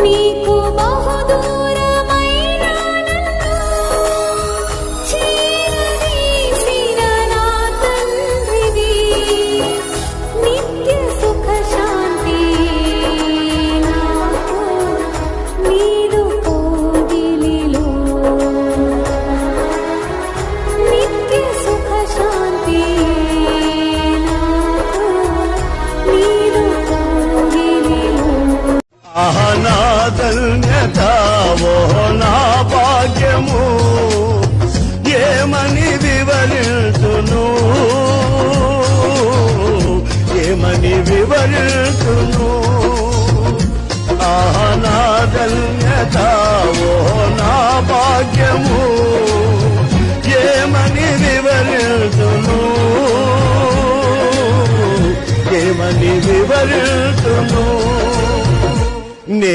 నీకు బహుదూరమైన నన్ను చేరదీసిన నా తండ్రివి. నిత్య సుఖ శాంతి నాకు నీదు కోగిలిలో. నిత్య సుఖ శాంతి నాకు నీదు కోగిలిలో. నా ధన్యత ఓ నా భాగ్యము ఏమని వివరించును, ఏమని వివరించును. నా ధన్యత ఓ నా భాగ్యము ఏమని వివరించును, ఏమని వివరించును.